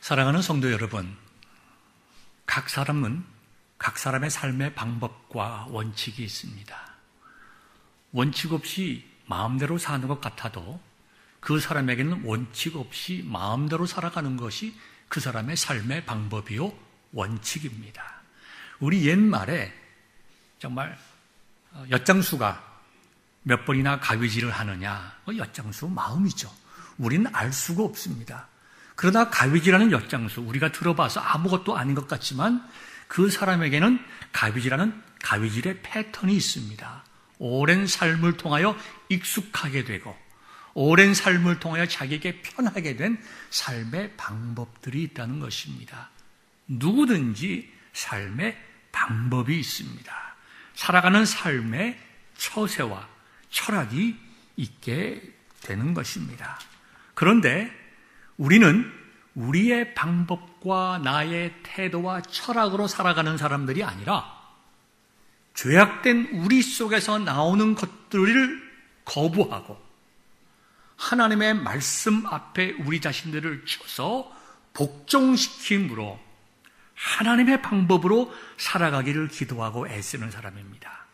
사랑하는 성도 여러분, 각 사람은 각 사람의 삶의 방법과 원칙이 있습니다. 원칙 없이 마음대로 사는 것 같아도 그 사람에게는 원칙 없이 마음대로 살아가는 것이 그 사람의 삶의 방법이요 원칙입니다. 우리 옛말에 정말 엿장수가 몇 번이나 가위질을 하느냐, 엿장수 마음이죠. 우리는 알 수가 없습니다. 그러나 가위질하는 엿장수, 우리가 들어봐서 아무것도 아닌 것 같지만 그 사람에게는 가위질하는 가위질의 패턴이 있습니다. 오랜 삶을 통하여 익숙하게 되고 오랜 삶을 통하여 자기에게 편하게 된 삶의 방법들이 있다는 것입니다. 누구든지 삶의 방법이 있습니다. 살아가는 삶의 처세와 철학이 있게 되는 것입니다. 그런데 우리는 우리의 방법과 나의 태도와 철학으로 살아가는 사람들이 아니라 죄악된 우리 속에서 나오는 것들을 거부하고 하나님의 말씀 앞에 우리 자신들을 쳐서 복종시킴으로 하나님의 방법으로 살아가기를 기도하고 애쓰는 사람입니다.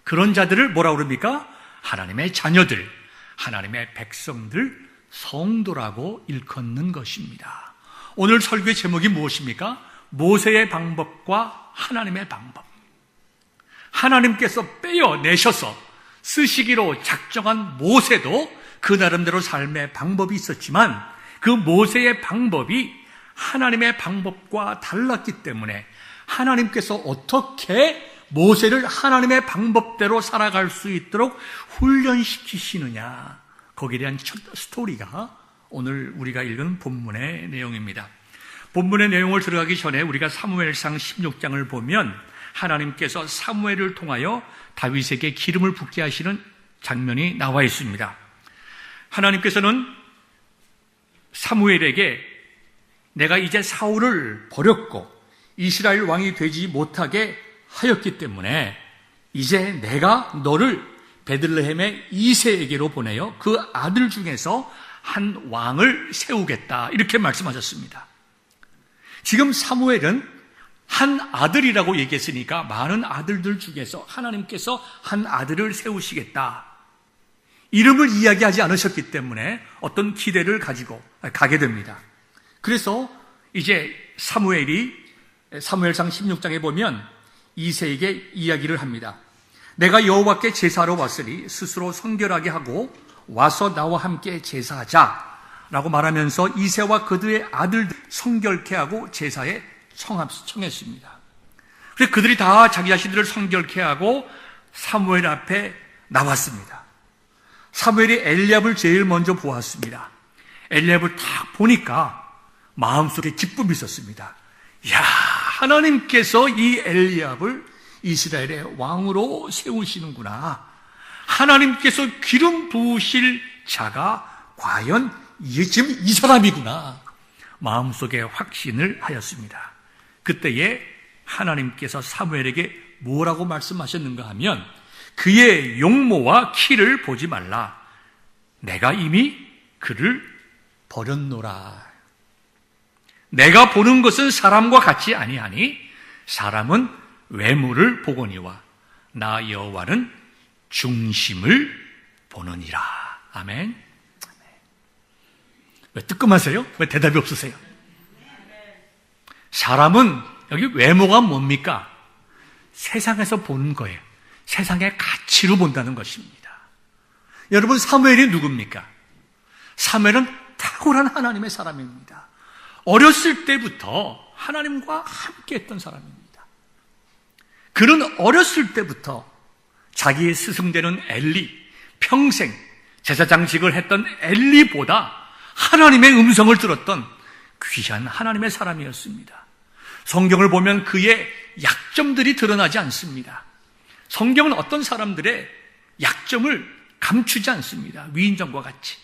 그런 자들을 뭐라고 그럽니까? 하나님의 자녀들, 하나님의 백성들, 성도라고 일컫는 것입니다. 오늘 설교의 제목이 무엇입니까? 모세의 방법과 하나님의 방법. 하나님께서 빼어내셔서 쓰시기로 작정한 모세도 그 나름대로 삶의 방법이 있었지만 그 모세의 방법이 하나님의 방법과 달랐기 때문에 하나님께서 어떻게 모세를 하나님의 방법대로 살아갈 수 있도록 훈련시키시느냐, 거기에 대한 첫 스토리가 오늘 우리가 읽은 본문의 내용입니다. 본문의 내용을 들어가기 전에 우리가 사무엘상 16장을 보면 하나님께서 사무엘을 통하여 다윗에게 기름을 붓게 하시는 장면이 나와 있습니다. 하나님께서는 사무엘에게 내가 이제 사울을 버렸고 이스라엘 왕이 되지 못하게 하였기 때문에 이제 내가 너를 베들레헴의 이새에게로 보내어 그 아들 중에서 한 왕을 세우겠다, 이렇게 말씀하셨습니다. 지금 사무엘은 한 아들이라고 얘기했으니까 많은 아들들 중에서 하나님께서 한 아들을 세우시겠다, 이름을 이야기하지 않으셨기 때문에 어떤 기대를 가지고 가게 됩니다. 그래서 이제 사무엘이 사무엘상 16장에 보면 이새에게 이야기를 합니다. 내가 여호와께 제사하러 왔으니 스스로 성결하게 하고 와서 나와 함께 제사하자 라고 말하면서 이새와 그들의 아들들 성결케 하고 제사에 청했습니다. 그래서 그들이 다 자기 자신들을 성결케 하고 사무엘 앞에 나왔습니다. 사무엘이 엘리압을 제일 먼저 보았습니다. 엘리압을 딱 보니까 마음속에 기쁨이 있었습니다. 이야, 하나님께서 이 엘리압을 이스라엘의 왕으로 세우시는구나. 하나님께서 기름 부으실 자가 과연 지금 이 사람이구나. 마음속에 확신을 하였습니다. 그때에 하나님께서 사무엘에게 뭐라고 말씀하셨는가 하면 그의 용모와 키를 보지 말라. 내가 이미 그를 버렸노라. 내가 보는 것은 사람과 같지 아니하니 사람은 외모를 보거니와 나 여호와는 중심을 보느니라. 아멘. 왜 뜨끔하세요? 왜 대답이 없으세요? 사람은 여기 외모가 뭡니까? 세상에서 보는 거예요. 세상의 가치로 본다는 것입니다. 여러분, 사무엘이 누굽니까? 사무엘은 탁월한 하나님의 사람입니다. 어렸을 때부터 하나님과 함께 했던 사람입니다. 그는 어렸을 때부터 자기의 스승되는 엘리, 평생 제사장직을 했던 엘리보다 하나님의 음성을 들었던 귀한 하나님의 사람이었습니다. 성경을 보면 그의 약점들이 드러나지 않습니다. 성경은 어떤 사람들의 약점을 감추지 않습니다. 위인전과 같이.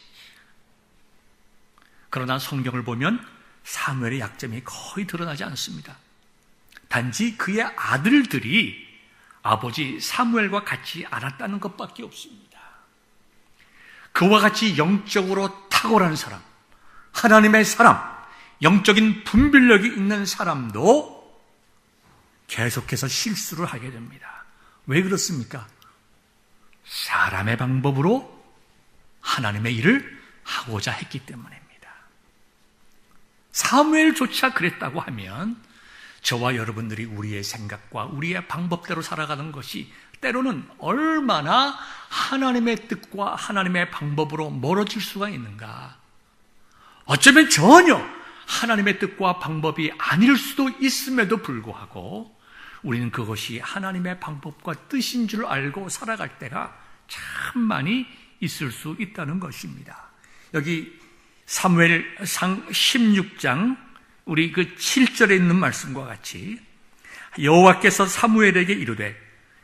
그러나 성경을 보면 사무엘의 약점이 거의 드러나지 않습니다. 단지 그의 아들들이 아버지 사무엘과 같이 알았다는 것밖에 없습니다. 그와 같이 영적으로 탁월한 사람, 하나님의 사람, 영적인 분별력이 있는 사람도 계속해서 실수를 하게 됩니다. 왜 그렇습니까? 사람의 방법으로 하나님의 일을 하고자 했기 때문입니다. 사무엘조차 그랬다고 하면 저와 여러분들이 우리의 생각과 우리의 방법대로 살아가는 것이 때로는 얼마나 하나님의 뜻과 하나님의 방법으로 멀어질 수가 있는가. 어쩌면 전혀 하나님의 뜻과 방법이 아닐 수도 있음에도 불구하고 우리는 그것이 하나님의 방법과 뜻인 줄 알고 살아갈 때가 참 많이 있을 수 있다는 것입니다. 여기 사무엘상 16장 우리 그 7절에 있는 말씀과 같이 여호와께서 사무엘에게 이르되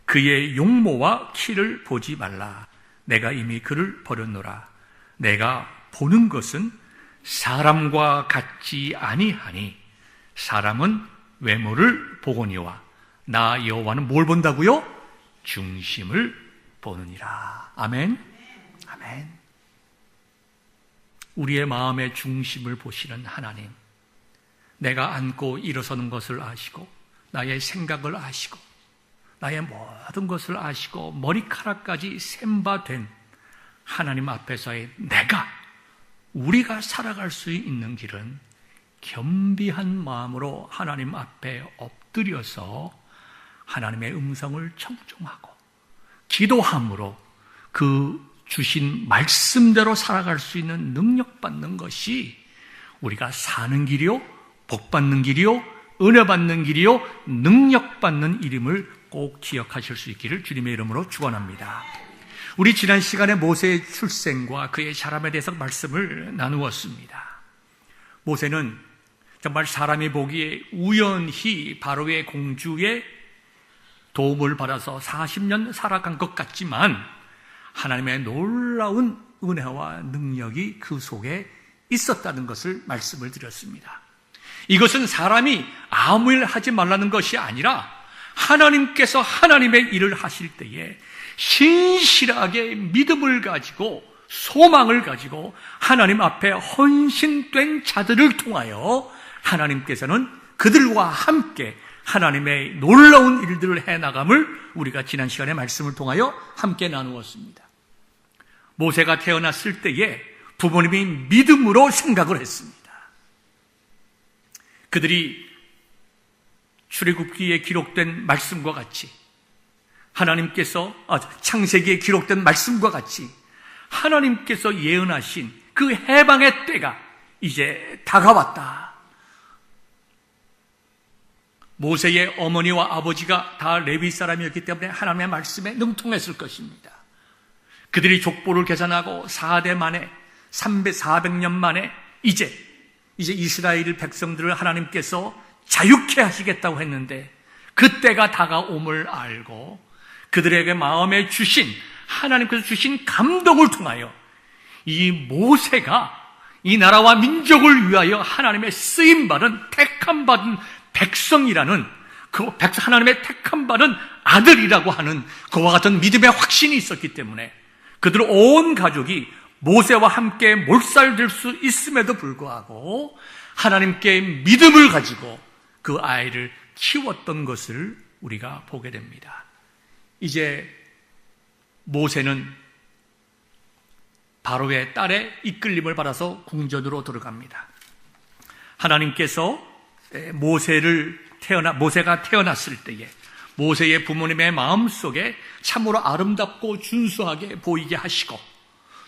그의 용모와 키를 보지 말라. 내가 이미 그를 버렸노라. 내가 보는 것은 사람과 같지 아니하니 사람은 외모를 보거니와 나 여호와는 뭘 본다고요? 중심을 보느니라. 아멘. 아멘. 우리의 마음의 중심을 보시는 하나님, 내가 앉고 일어서는 것을 아시고 나의 생각을 아시고 나의 모든 것을 아시고 머리카락까지 셈바된 하나님 앞에서의 우리가 살아갈 수 있는 길은 겸비한 마음으로 하나님 앞에 엎드려서 하나님의 음성을 청종하고 기도함으로 그 주신 말씀대로 살아갈 수 있는 능력받는 것이 우리가 사는 길이요, 복받는 길이요, 은혜받는 길이요, 능력받는 일임을 꼭 기억하실 수 있기를 주님의 이름으로 축원합니다. 우리 지난 시간에 모세의 출생과 그의 자람에 대해서 말씀을 나누었습니다. 모세는 정말 사람이 보기에 우연히 바로의 공주의 도움을 받아서 40년 살아간 것 같지만 하나님의 놀라운 은혜와 능력이 그 속에 있었다는 것을 말씀을 드렸습니다. 이것은 사람이 아무 일 하지 말라는 것이 아니라 하나님께서 하나님의 일을 하실 때에 신실하게 믿음을 가지고 소망을 가지고 하나님 앞에 헌신된 자들을 통하여 하나님께서는 그들과 함께 하나님의 놀라운 일들을 해나감을 우리가 지난 시간에 말씀을 통하여 함께 나누었습니다. 모세가 태어났을 때에 부모님이 믿음으로 생각을 했습니다. 그들이 출애굽기에 기록된 말씀과 같이 하나님께서 창세기에 기록된 말씀과 같이 하나님께서 예언하신 그 해방의 때가 이제 다가왔다. 모세의 어머니와 아버지가 다 레위 사람이었기 때문에 하나님의 말씀에 능통했을 것입니다. 그들이 족보를 계산하고 4대 만에 400년 만에 이제 이스라엘 백성들을 하나님께서 자유케 하시겠다고 했는데 그때가 다가옴을 알고 그들에게 마음에 주신 하나님께서 주신 감동을 통하여 이 모세가 이 나라와 민족을 위하여 하나님의 쓰임받은 택함받은 백성이라는 그 하나님의 택함받은 아들이라고 하는 그와 같은 믿음의 확신이 있었기 때문에 그들 온 가족이 모세와 함께 몰살될 수 있음에도 불구하고 하나님께 믿음을 가지고 그 아이를 키웠던 것을 우리가 보게 됩니다. 이제 모세는 바로의 딸의 이끌림을 받아서 궁전으로 들어갑니다. 하나님께서 모세가 태어났을 때에 모세의 부모님의 마음속에 참으로 아름답고 준수하게 보이게 하시고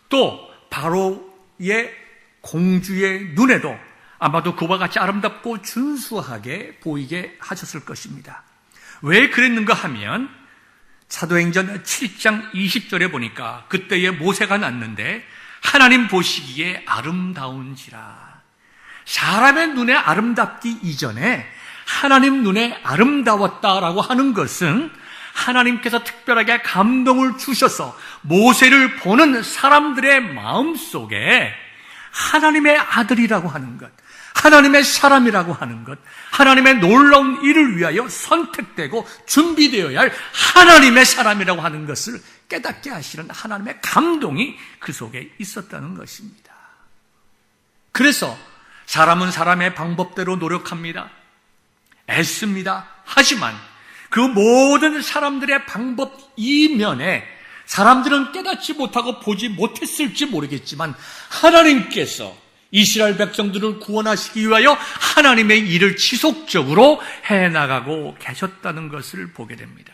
또 바로의 공주의 눈에도 아마도 그와 같이 아름답고 준수하게 보이게 하셨을 것입니다. 왜 그랬는가 하면 사도행전 7장 20절에 보니까 그때에 모세가 났는데 하나님 보시기에 아름다운지라. 사람의 눈에 아름답기 이전에 하나님 눈에 아름다웠다라고 하는 것은 하나님께서 특별하게 감동을 주셔서 모세를 보는 사람들의 마음속에 하나님의 아들이라고 하는 것, 하나님의 사람이라고 하는 것, 하나님의 놀라운 일을 위하여 선택되고 준비되어야 할 하나님의 사람이라고 하는 것을 깨닫게 하시는 하나님의 감동이 그 속에 있었다는 것입니다. 그래서 사람은 사람의 방법대로 노력합니다. 애씁니다. 하지만 그 모든 사람들의 방법 이면에 사람들은 깨닫지 못하고 보지 못했을지 모르겠지만 하나님께서 이스라엘 백성들을 구원하시기 위하여 하나님의 일을 지속적으로 해나가고 계셨다는 것을 보게 됩니다.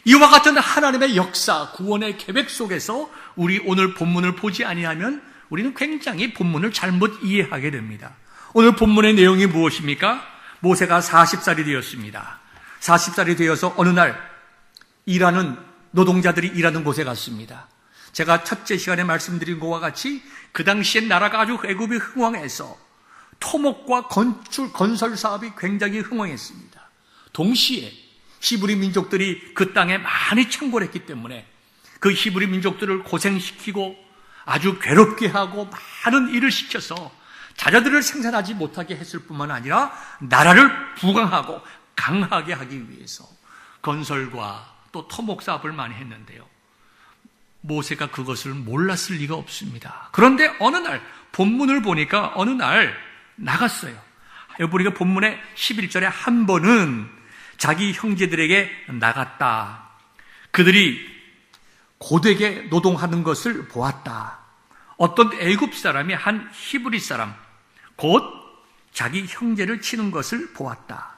이와 같은 하나님의 역사, 구원의 계획 속에서 우리 오늘 본문을 보지 아니하면 우리는 굉장히 본문을 잘못 이해하게 됩니다. 오늘 본문의 내용이 무엇입니까? 모세가 40살이 되었습니다. 40살이 되어서 어느 날 노동자들이 일하는 곳에 갔습니다. 제가 첫째 시간에 말씀드린 것과 같이 그 당시엔 나라가 아주 애굽이 흥왕해서 토목과 건설 사업이 굉장히 흥왕했습니다. 동시에 히브리 민족들이 그 땅에 많이 창궐 했기 때문에 그 히브리 민족들을 고생시키고 아주 괴롭게 하고 많은 일을 시켜서 자녀들을 생산하지 못하게 했을 뿐만 아니라 나라를 부강하고 강하게 하기 위해서 건설과 또 토목 사업을 많이 했는데요. 모세가 그것을 몰랐을 리가 없습니다. 그런데 어느 날 본문을 보니까 어느 날 나갔어요. 여기 우리가 본문의 11절에 한 번은 자기 형제들에게 나갔다. 그들이 고되게 노동하는 것을 보았다. 어떤 애굽 사람이 한 히브리 사람 곧 자기 형제를 치는 것을 보았다.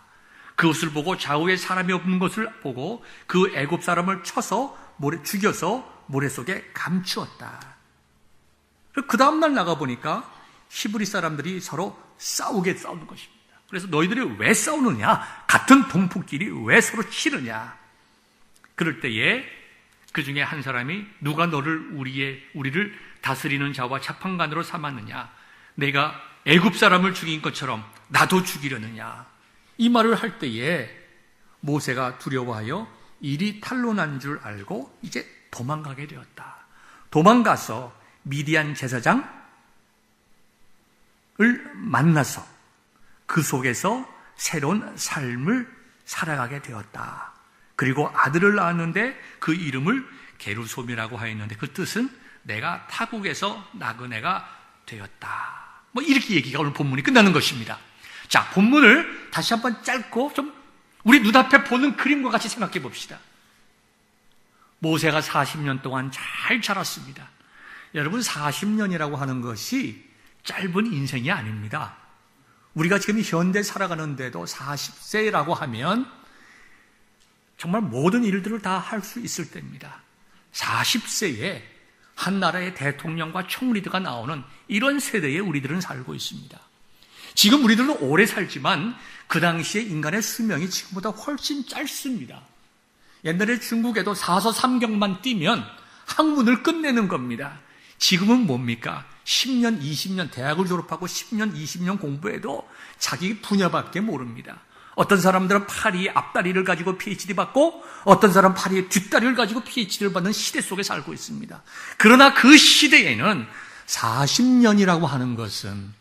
그것을 보고 좌우에 사람이 없는 것을 보고 그 애굽 사람을 쳐서 죽여서 모래 속에 감추었다. 그 다음날 나가보니까 히브리 사람들이 서로 싸우는 것입니다. 그래서 너희들이 왜 싸우느냐? 같은 동포끼리 왜 서로 치느냐? 그럴 때에 그 중에 한 사람이 누가 너를 우리를 다스리는 자와 재판관으로 삼았느냐? 내가 애굽 사람을 죽인 것처럼 나도 죽이려느냐? 이 말을 할 때에 모세가 두려워하여 일이 탄로난 줄 알고 이제 도망가게 되었다. 도망가서 미디안 제사장을 만나서 그 속에서 새로운 삶을 살아가게 되었다. 그리고 아들을 낳았는데 그 이름을 게르솜이라고 하였는데 그 뜻은 내가 타국에서 낳은 애가 되었다. 이렇게 얘기가 오늘 본문이 끝나는 것입니다. 자, 본문을 다시 한번 짧고 좀 우리 눈앞에 보는 그림과 같이 생각해 봅시다. 모세가 40년 동안 잘 자랐습니다. 여러분, 40년이라고 하는 것이 짧은 인생이 아닙니다. 우리가 지금 현대 살아가는데도 40세라고 하면 정말 모든 일들을 다 할 수 있을 때입니다. 40세에 한 나라의 대통령과 총리들가 나오는 이런 세대에 우리들은 살고 있습니다. 지금 우리들은 오래 살지만 그 당시에 인간의 수명이 지금보다 훨씬 짧습니다. 옛날에 중국에도 4서 3경만 뛰면 학문을 끝내는 겁니다. 지금은 뭡니까? 10년, 20년 대학을 졸업하고 10년, 20년 공부해도 자기 분야밖에 모릅니다. 어떤 사람들은 팔이 앞다리를 가지고 PhD 받고 어떤 사람은 팔이 뒷다리를 가지고 PhD를 받는 시대 속에 살고 있습니다. 그러나 그 시대에는 40년이라고 하는 것은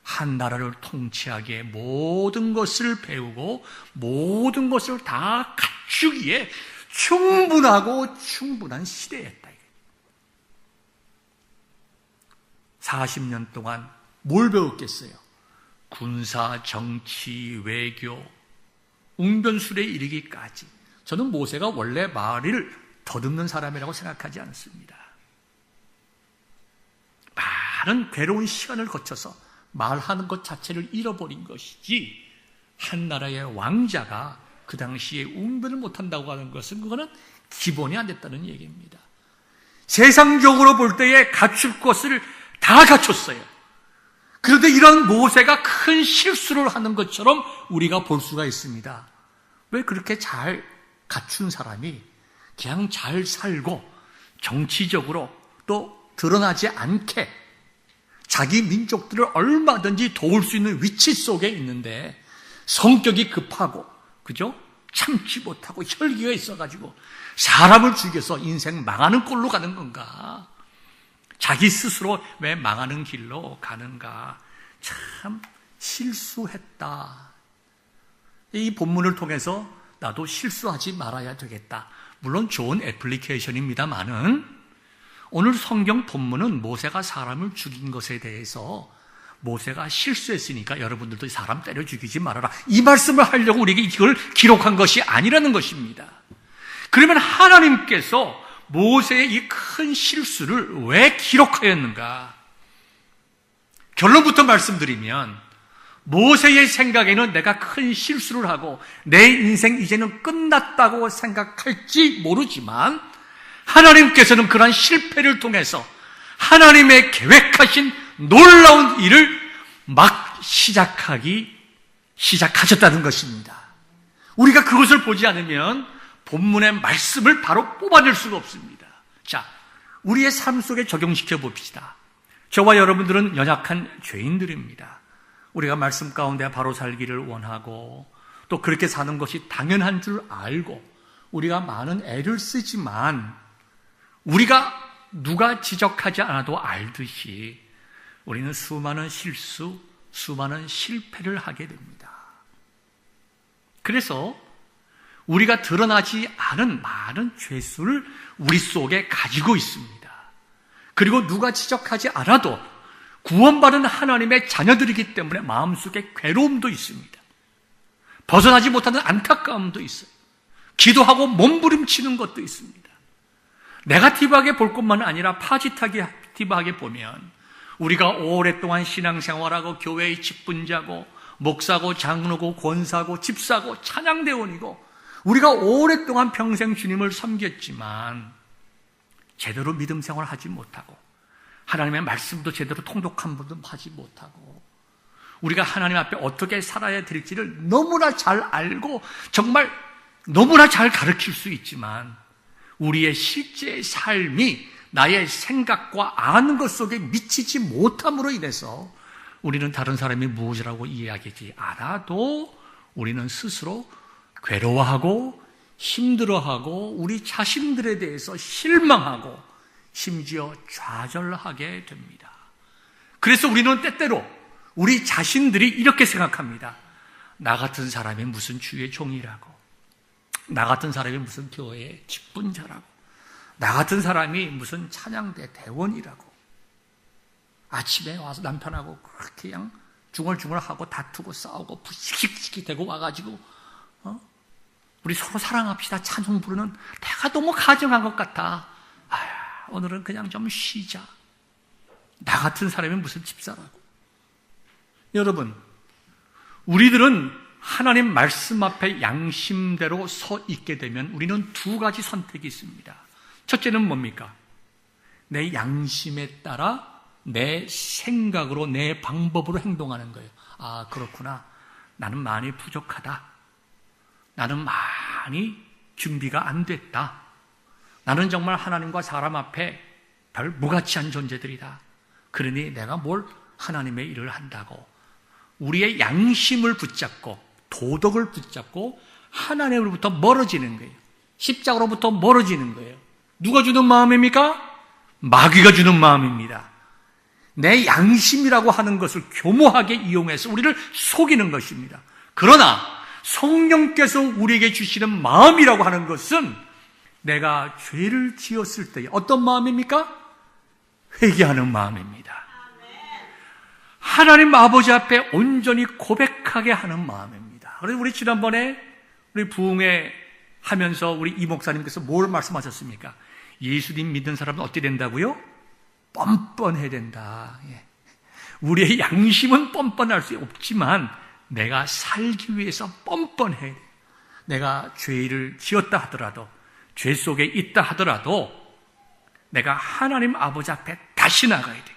한 나라를 통치하기에 모든 것을 배우고 모든 것을 다 갖추기에 충분한 시대였다. 40년 동안 뭘 배웠겠어요? 군사, 정치, 외교, 웅변술에 이르기까지. 저는 모세가 원래 말을 더듬는 사람이라고 생각하지 않습니다. 많은 괴로운 시간을 거쳐서 말하는 것 자체를 잃어버린 것이지 한 나라의 왕자가 그 당시에 웅변을 못한다고 하는 것은 그거는 기본이 안 됐다는 얘기입니다. 세상적으로 볼 때에 갖출 것을 다 갖췄어요. 그런데 이런 모세가 큰 실수를 하는 것처럼 우리가 볼 수가 있습니다. 왜 그렇게 잘 갖춘 사람이 그냥 잘 살고 정치적으로 또 드러나지 않게 자기 민족들을 얼마든지 도울 수 있는 위치 속에 있는데 성격이 급하고, 그죠? 참지 못하고 혈기가 있어가지고 사람을 죽여서 인생 망하는 꼴로 가는 건가? 자기 스스로 왜 망하는 길로 가는가? 참 실수했다. 이 본문을 통해서 나도 실수하지 말아야 되겠다. 물론 좋은 애플리케이션입니다만은 오늘 성경 본문은 모세가 사람을 죽인 것에 대해서 모세가 실수했으니까 여러분들도 사람 때려 죽이지 말아라. 이 말씀을 하려고 우리에게 이걸 기록한 것이 아니라는 것입니다. 그러면 하나님께서 모세의 이 큰 실수를 왜 기록하였는가? 결론부터 말씀드리면 모세의 생각에는 내가 큰 실수를 하고 내 인생 이제는 끝났다고 생각할지 모르지만 하나님께서는 그러한 실패를 통해서 하나님의 계획하신 놀라운 일을 막 시작하셨다는 것입니다. 우리가 그것을 보지 않으면 본문의 말씀을 바로 뽑아낼 수가 없습니다. 자, 우리의 삶 속에 적용시켜 봅시다. 저와 여러분들은 연약한 죄인들입니다. 우리가 말씀 가운데 바로 살기를 원하고 또 그렇게 사는 것이 당연한 줄 알고 우리가 많은 애를 쓰지만 우리가 누가 지적하지 않아도 알듯이 우리는 수많은 실수, 수많은 실패를 하게 됩니다. 그래서 우리가 드러나지 않은 많은 죄수를 우리 속에 가지고 있습니다. 그리고 누가 지적하지 않아도 구원받은 하나님의 자녀들이기 때문에 마음속에 괴로움도 있습니다. 벗어나지 못하는 안타까움도 있어요. 기도하고 몸부림치는 것도 있습니다. 네거티브하게 볼 것만 아니라 파지티브하게 보면 우리가 오랫동안 신앙생활하고 교회의 직분자고 목사고 장로고 권사고 집사고 찬양대원이고 우리가 오랫동안 평생 주님을 섬겼지만 제대로 믿음 생활을 하지 못하고 하나님의 말씀도 제대로 통독한 분도 하지 못하고 우리가 하나님 앞에 어떻게 살아야 될지를 너무나 잘 알고 정말 너무나 잘 가르칠 수 있지만 우리의 실제 삶이 나의 생각과 아는 것 속에 미치지 못함으로 인해서 우리는 다른 사람이 무엇이라고 이야기하지 않아도 우리는 스스로 괴로워하고 힘들어하고 우리 자신들에 대해서 실망하고 심지어 좌절하게 됩니다. 그래서 우리는 때때로 우리 자신들이 이렇게 생각합니다. 나 같은 사람이 무슨 주의 종이라고, 나 같은 사람이 무슨 교회의 직분자라고, 나 같은 사람이 무슨 찬양대 대원이라고, 아침에 와서 남편하고 그렇게 그냥 중얼중얼하고 다투고 싸우고 부식식이 되고 와가지고 우리 서로 사랑합시다 찬송 부르는 내가 너무 가정한 것 같아. 오늘은 그냥 좀 쉬자. 나 같은 사람이 무슨 집사라고. 여러분, 우리들은 하나님 말씀 앞에 양심대로 서 있게 되면 우리는 두 가지 선택이 있습니다. 첫째는 뭡니까? 내 양심에 따라 내 생각으로 내 방법으로 행동하는 거예요. 아, 그렇구나. 나는 많이 부족하다. 나는 많이 준비가 안 됐다. 나는 정말 하나님과 사람 앞에 별 무가치한 존재들이다. 그러니 내가 뭘 하나님의 일을 한다고 우리의 양심을 붙잡고 도덕을 붙잡고 하나님으로부터 멀어지는 거예요. 십자가로부터 멀어지는 거예요. 누가 주는 마음입니까? 마귀가 주는 마음입니다. 내 양심이라고 하는 것을 교모하게 이용해서 우리를 속이는 것입니다. 그러나 성령께서 우리에게 주시는 마음이라고 하는 것은 내가 죄를 지었을 때 어떤 마음입니까? 회개하는 마음입니다. 하나님 아버지 앞에 온전히 고백하게 하는 마음입니다. 그래서 우리 지난번에 우리 부흥회 하면서 우리 이 목사님께서 뭘 말씀하셨습니까? 예수님 믿는 사람은 어떻게 된다고요? 뻔뻔해야 된다. 우리의 양심은 뻔뻔할 수 없지만 내가 살기 위해서 뻔뻔해야 돼. 내가 죄를 지었다 하더라도 죄 속에 있다 하더라도 내가 하나님 아버지 앞에 다시 나가야 돼.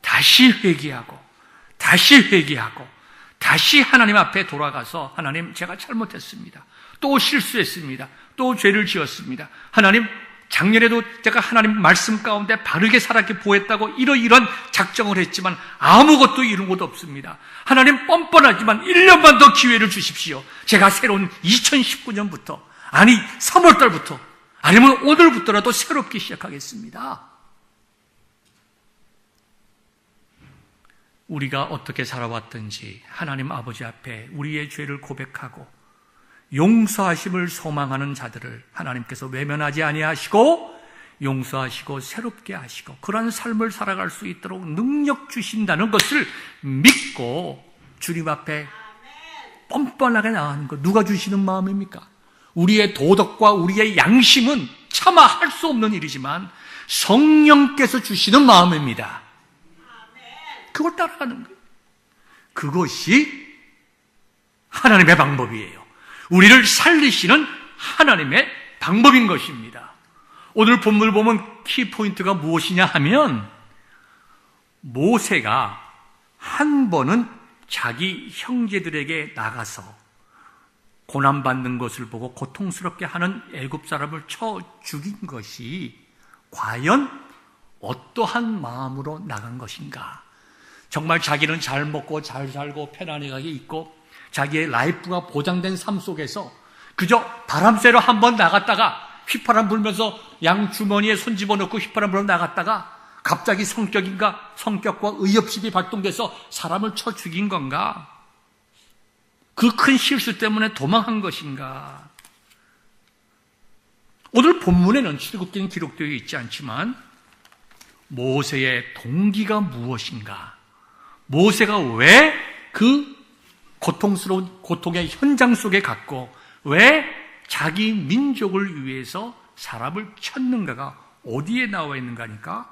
다시 회개하고 다시 하나님 앞에 돌아가서 하나님 제가 잘못했습니다. 또 실수했습니다. 또 죄를 지었습니다. 하나님 작년에도 제가 하나님 말씀 가운데 바르게 살았기 보였다고 이러이런 작정을 했지만 아무것도 이룬 것도 없습니다. 하나님 뻔뻔하지만 1년만 더 기회를 주십시오. 제가 새로운 2019년부터 아니 3월달부터 아니면 오늘부터라도 새롭게 시작하겠습니다. 우리가 어떻게 살아왔든지 하나님 아버지 앞에 우리의 죄를 고백하고 용서하심을 소망하는 자들을 하나님께서 외면하지 아니하시고 용서하시고 새롭게 하시고 그러한 삶을 살아갈 수 있도록 능력 주신다는 것을 믿고 주님 앞에 뻔뻔하게 나가는 것. 누가 주시는 마음입니까? 우리의 도덕과 우리의 양심은 차마 할 수 없는 일이지만 성령께서 주시는 마음입니다. 그걸 따라가는 거예요. 그것이 하나님의 방법이에요. 우리를 살리시는 하나님의 방법인 것입니다. 오늘 본문을 보면 키포인트가 무엇이냐 하면 모세가 한 번은 자기 형제들에게 나가서 고난받는 것을 보고 고통스럽게 하는 애굽 사람을 쳐 죽인 것이 과연 어떠한 마음으로 나간 것인가? 정말 자기는 잘 먹고 잘 살고 편안하게 있고 자기의 라이프가 보장된 삶 속에서 그저 바람 쐬러 한번 나갔다가 휘파람 불면서 양 주머니에 손 집어넣고 휘파람 불어 나갔다가 갑자기 성격과 의협심이 발동돼서 사람을 쳐 죽인 건가? 그 큰 실수 때문에 도망한 것인가? 오늘 본문에는 출애굽기는 기록되어 있지 않지만 모세의 동기가 무엇인가? 모세가 왜 그 고통스러운 고통의 현장 속에 갔고 왜 자기 민족을 위해서 사람을 쳤는가가 어디에 나와 있는가니까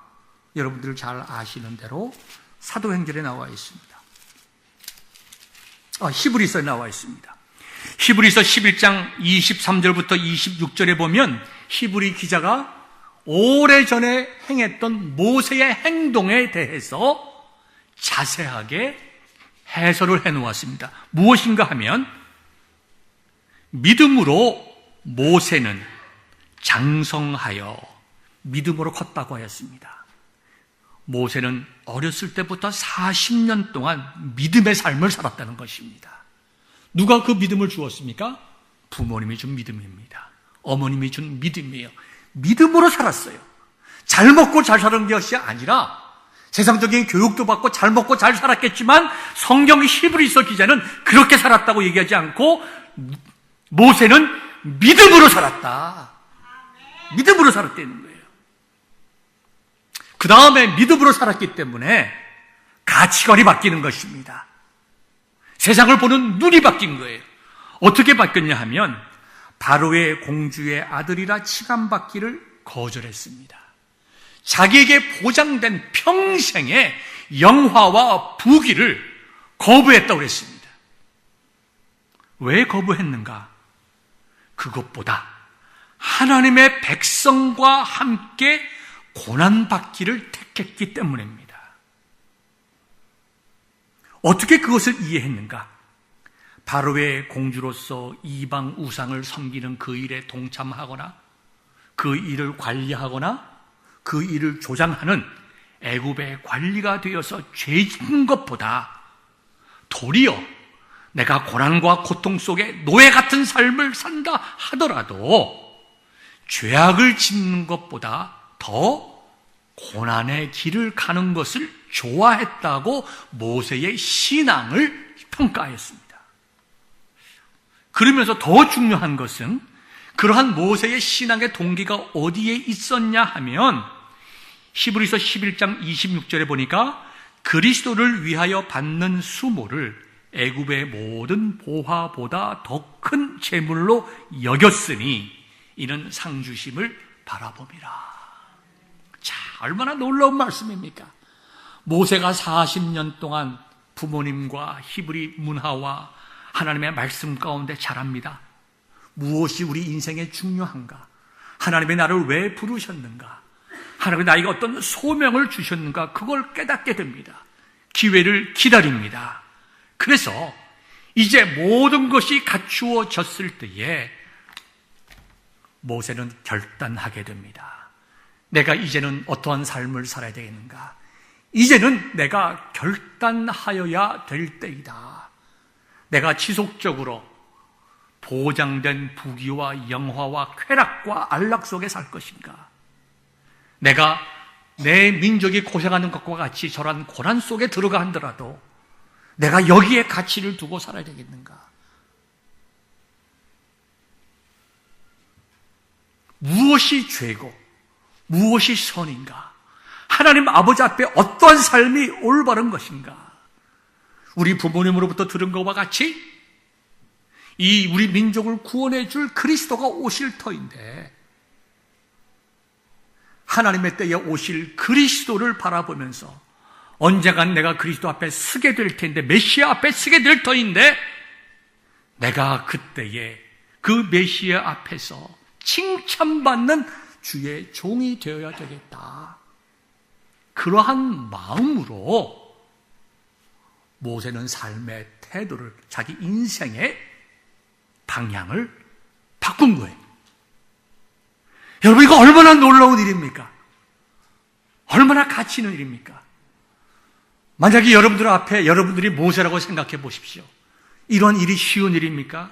여러분들 잘 아시는 대로 사도행전에 나와 있습니다. 히브리서에 나와 있습니다. 히브리서 11장 23절부터 26절에 보면 히브리 기자가 오래전에 행했던 모세의 행동에 대해서 자세하게 해설을 해놓았습니다. 무엇인가 하면 믿음으로 모세는 장성하여 믿음으로 컸다고 하였습니다. 모세는 어렸을 때부터 40년 동안 믿음의 삶을 살았다는 것입니다. 누가 그 믿음을 주었습니까? 부모님이 준 믿음입니다. 어머님이 준 믿음이에요. 믿음으로 살았어요. 잘 먹고 잘 사는 것이 아니라 세상적인 교육도 받고 잘 먹고 잘 살았겠지만 성경 히브리서 기자는 그렇게 살았다고 얘기하지 않고 모세는 믿음으로 살았다. 믿음으로 살았다는 거예요. 그 다음에 믿음으로 살았기 때문에 가치관이 바뀌는 것입니다. 세상을 보는 눈이 바뀐 거예요. 어떻게 바뀌었냐 하면 바로의 공주의 아들이라 칭함받기를 거절했습니다. 자기에게 보장된 평생의 영화와 부귀를 거부했다고 그랬습니다. 왜 거부했는가? 그것보다 하나님의 백성과 함께 고난받기를 택했기 때문입니다. 어떻게 그것을 이해했는가? 바로의 공주로서 이방 우상을 섬기는 그 일에 동참하거나 그 일을 관리하거나 그 일을 조장하는 애굽의 관리가 되어서 죄짓는 것보다 도리어 내가 고난과 고통 속에 노예 같은 삶을 산다 하더라도 죄악을 짓는 것보다 더 고난의 길을 가는 것을 좋아했다고 모세의 신앙을 평가했습니다. 그러면서 더 중요한 것은 그러한 모세의 신앙의 동기가 어디에 있었냐 하면 히브리서 11장 26절에 보니까 그리스도를 위하여 받는 수모를 애굽의 모든 보화보다 더 큰 재물로 여겼으니 이는 상주심을 바라봄이라. 자, 얼마나 놀라운 말씀입니까? 모세가 40년 동안 부모님과 히브리 문화와 하나님의 말씀 가운데 자랍니다. 무엇이 우리 인생에 중요한가? 하나님의 나를 왜 부르셨는가? 하나님의 나에게 어떤 소명을 주셨는가? 그걸 깨닫게 됩니다. 기회를 기다립니다. 그래서 이제 모든 것이 갖추어졌을 때에 모세는 결단하게 됩니다. 내가 이제는 어떠한 삶을 살아야 되겠는가? 이제는 내가 결단하여야 될 때이다. 내가 지속적으로 보장된 부귀와 영화와 쾌락과 안락 속에 살 것인가? 내가 내 민족이 고생하는 것과 같이 저런 고난 속에 들어가 한더라도 내가 여기에 가치를 두고 살아야 되겠는가? 무엇이 죄고 무엇이 선인가? 하나님 아버지 앞에 어떠한 삶이 올바른 것인가? 우리 부모님으로부터 들은 것과 같이 이 우리 민족을 구원해 줄 그리스도가 오실 터인데 하나님의 때에 오실 그리스도를 바라보면서 언젠간 내가 그리스도 앞에 서게 될 텐데, 메시아 앞에 서게 될 터인데 내가 그때에 그 메시아 앞에서 칭찬받는 주의 종이 되어야 되겠다. 그러한 마음으로 모세는 삶의 태도를, 자기 인생의 방향을 바꾼 거예요. 여러분, 이거 얼마나 놀라운 일입니까? 얼마나 가치 있는 일입니까? 만약에 여러분들 앞에 여러분들이 모세라고 생각해 보십시오. 이런 일이 쉬운 일입니까?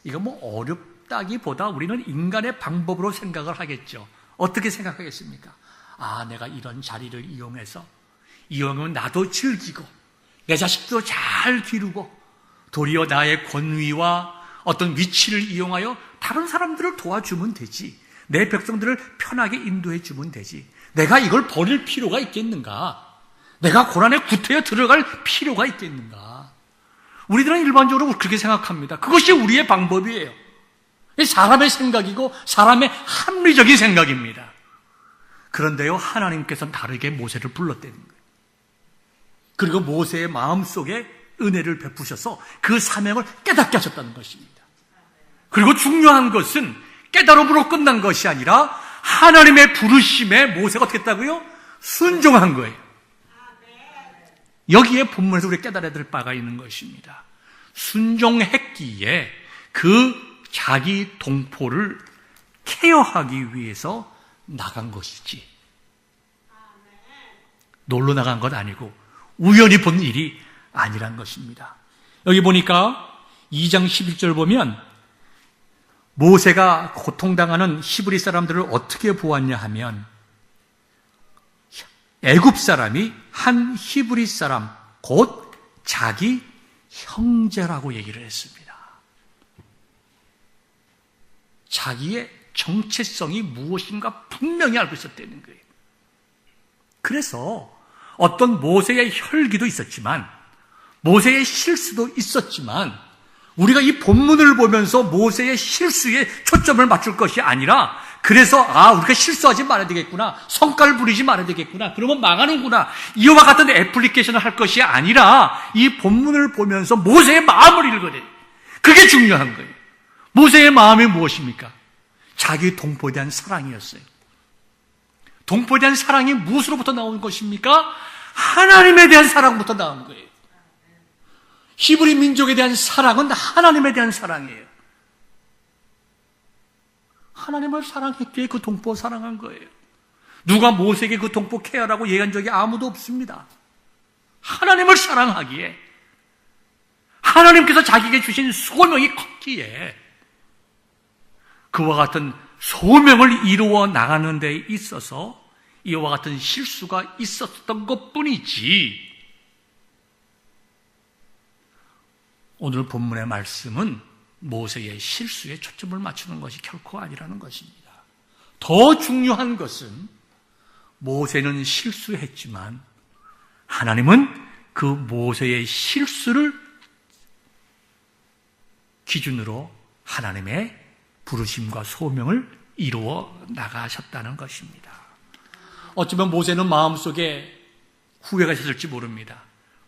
이거 뭐 어렵다기보다 우리는 인간의 방법으로 생각을 하겠죠. 어떻게 생각하겠습니까? 아, 내가 이런 자리를 이용하면 나도 즐기고 내 자식도 잘 기르고 도리어 나의 권위와 어떤 위치를 이용하여 다른 사람들을 도와주면 되지. 내 백성들을 편하게 인도해 주면 되지. 내가 이걸 버릴 필요가 있겠는가? 내가 고난에 구태여 들어갈 필요가 있겠는가? 우리들은 일반적으로 그렇게 생각합니다. 그것이 우리의 방법이에요. 사람의 생각이고 사람의 합리적인 생각입니다. 그런데요, 하나님께서는 다르게 모세를 불렀다는 거예요. 그리고 모세의 마음속에 은혜를 베푸셔서 그 사명을 깨닫게 하셨다는 것입니다. 그리고 중요한 것은 깨달음으로 끝난 것이 아니라 하나님의 부르심에 모세가 어떻게 했다고요? 순종한 거예요. 여기에 본문에서 우리가 깨달아야 될 바가 있는 것입니다. 순종했기에 그 자기 동포를 케어하기 위해서 나간 것이지, 놀러 나간 것 아니고 우연히 본 일이 아니란 것입니다. 여기 보니까 2장 11절 보면 모세가 고통당하는 히브리 사람들을 어떻게 보았냐 하면 애굽 사람이 한 히브리 사람, 곧 자기 형제라고 얘기를 했습니다. 자기의 정체성이 무엇인가 분명히 알고 있었다는 거예요. 그래서 어떤 모세의 혈기도 있었지만, 모세의 실수도 있었지만, 우리가 이 본문을 보면서 모세의 실수에 초점을 맞출 것이 아니라, 그래서 우리가 실수하지 말아야 되겠구나, 성깔 부리지 말아야 되겠구나, 그러면 망하는구나, 이와 같은 애플리케이션을 할 것이 아니라 이 본문을 보면서 모세의 마음을 읽어내요. 그게 중요한 거예요. 모세의 마음이 무엇입니까? 자기 동포에 대한 사랑이었어요. 동포에 대한 사랑이 무엇으로부터 나온 것입니까? 하나님에 대한 사랑부터 나온 거예요. 히브리 민족에 대한 사랑은 하나님에 대한 사랑이에요. 하나님을 사랑했기에 그 동포 사랑한 거예요. 누가 모세에게 그 동포 케어라고 얘기한 적이 아무도 없습니다. 하나님을 사랑하기에, 하나님께서 자기에게 주신 소명이 컸기에 그와 같은 소명을 이루어 나가는 데 있어서 이와 같은 실수가 있었던 것뿐이지, 오늘 본문의 말씀은 모세의 실수에 초점을 맞추는 것이 결코 아니라는 것입니다. 더 중요한 것은 모세는 실수했지만 하나님은 그 모세의 실수를 기준으로 하나님의 부르심과 소명을 이루어 나가셨다는 것입니다. 어쩌면 모세는 마음속에 후회가 있었을지 모릅니다.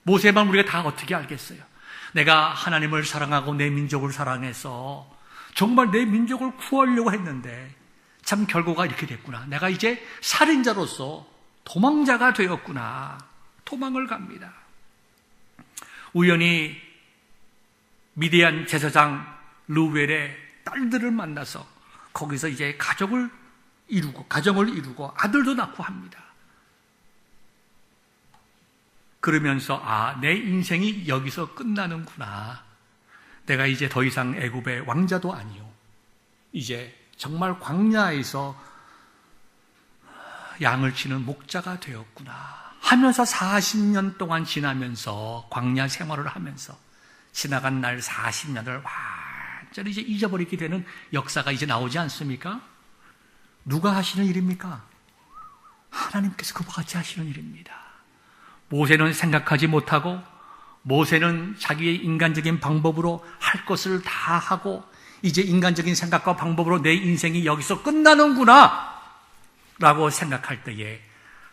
모세만 우리가 다 어떻게 알겠어요? 내가 하나님을 사랑하고 내 민족을 사랑해서 정말 내 민족을 구하려고 했는데 참 결과가 이렇게 됐구나. 내가 이제 살인자로서 도망자가 되었구나. 도망을 갑니다. 우연히 미디안 제사장 르우엘의 딸들을 만나서 거기서 이제 가정을 이루고 아들도 낳고 합니다. 그러면서 내 인생이 여기서 끝나는구나. 내가 이제 더 이상 애굽의 왕자도 아니요, 이제 정말 광야에서 양을 치는 목자가 되었구나 하면서 40년 동안 지나면서, 광야 생활을 하면서 지나간 날 40년을 완전히 이제 잊어버리게 되는 역사가 이제 나오지 않습니까? 누가 하시는 일입니까? 하나님께서 그와 같이 하시는 일입니다. 모세는 생각하지 못하고, 모세는 자기의 인간적인 방법으로 할 것을 다 하고, 이제 인간적인 생각과 방법으로 내 인생이 여기서 끝나는구나 라고 생각할 때에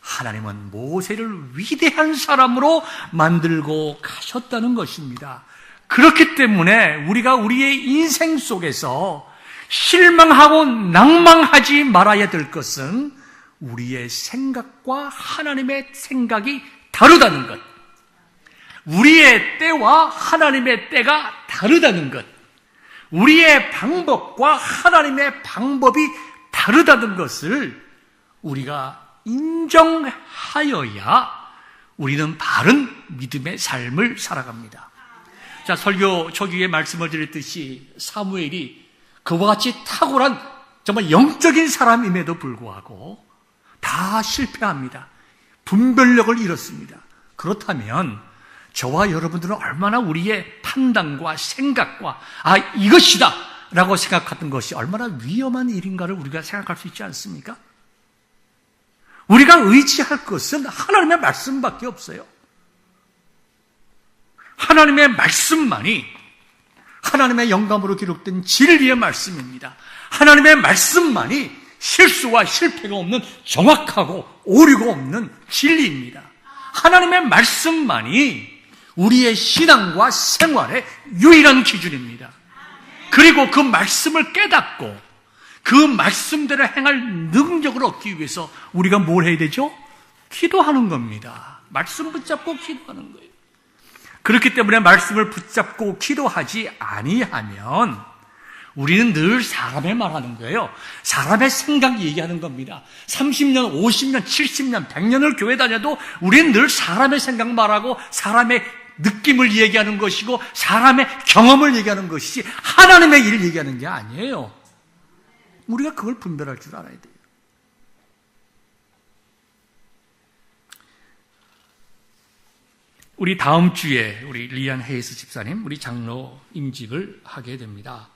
하나님은 모세를 위대한 사람으로 만들고 가셨다는 것입니다. 그렇기 때문에 우리가 우리의 인생 속에서 실망하고 낭망하지 말아야 될 것은 우리의 생각과 하나님의 생각이 다르다는 것, 우리의 때와 하나님의 때가 다르다는 것, 우리의 방법과 하나님의 방법이 다르다는 것을 우리가 인정하여야 우리는 바른 믿음의 삶을 살아갑니다. 자, 설교 초기에 말씀을 드렸듯이 사무엘이 그와 같이 탁월한 정말 영적인 사람임에도 불구하고 다 실패합니다. 분별력을 잃었습니다. 그렇다면 저와 여러분들은 얼마나 우리의 판단과 생각과 이것이다 라고 생각했던 것이 얼마나 위험한 일인가를 우리가 생각할 수 있지 않습니까? 우리가 의지할 것은 하나님의 말씀밖에 없어요. 하나님의 말씀만이 하나님의 영감으로 기록된 진리의 말씀입니다. 하나님의 말씀만이 실수와 실패가 없는 정확하고 오류가 없는 진리입니다. 하나님의 말씀만이 우리의 신앙과 생활의 유일한 기준입니다. 그리고 그 말씀을 깨닫고 그 말씀대로 행할 능력을 얻기 위해서 우리가 뭘 해야 되죠? 기도하는 겁니다. 말씀 붙잡고 기도하는 거예요. 그렇기 때문에 말씀을 붙잡고 기도하지 아니하면 우리는 늘 사람의 말하는 거예요. 사람의 생각 얘기하는 겁니다. 30년, 50년, 70년, 100년을 교회 다녀도 우리는 늘 사람의 생각 말하고 사람의 느낌을 얘기하는 것이고 사람의 경험을 얘기하는 것이지 하나님의 일을 얘기하는 게 아니에요. 우리가 그걸 분별할 줄 알아야 돼요. 우리 다음 주에 우리 리안 헤이스 집사님, 우리 장로 임직을 하게 됩니다.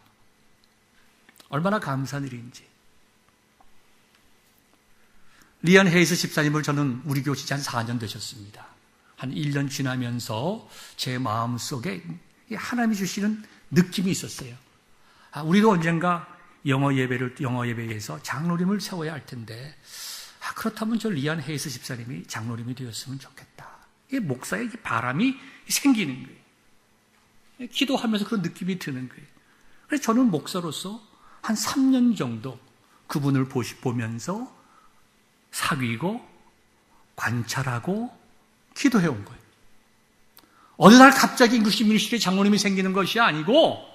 얼마나 감사한 일인지. 리안 헤이스 집사님을 저는 우리 교회 한 4년 되셨습니다. 한 1년 지나면서 제 마음속에 하나님이 주시는 느낌이 있었어요. 우리도 언젠가 영어 예배에서 장로님을 세워야 할 텐데, 그렇다면 저 리안 헤이스 집사님이 장로님이 되었으면 좋겠다. 이 목사의 바람이 생기는 거예요. 기도하면서 그런 느낌이 드는 거예요. 그래서 저는 목사로서 한 3년 정도 그분을 보면서 사귀고 관찰하고 기도해 온 거예요. 어느 날 갑자기 인구시 민수의 장로님이 생기는 것이 아니고,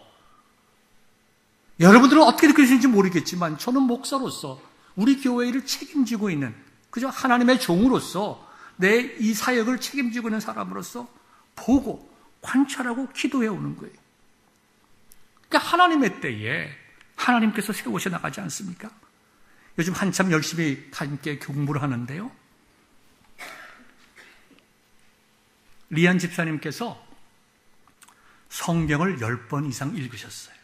여러분들은 어떻게 느끼시는지 모르겠지만 저는 목사로서 우리 교회를 책임지고 있는 그저 하나님의 종으로서 내 이 사역을 책임지고 있는 사람으로서 보고 관찰하고 기도해 오는 거예요. 그러니까 하나님의 때에 하나님께서 세우셔 나가지 않습니까? 요즘 한참 열심히 함께 공부를 하는데요. 리안 집사님께서 성경을 10번 이상 읽으셨어요.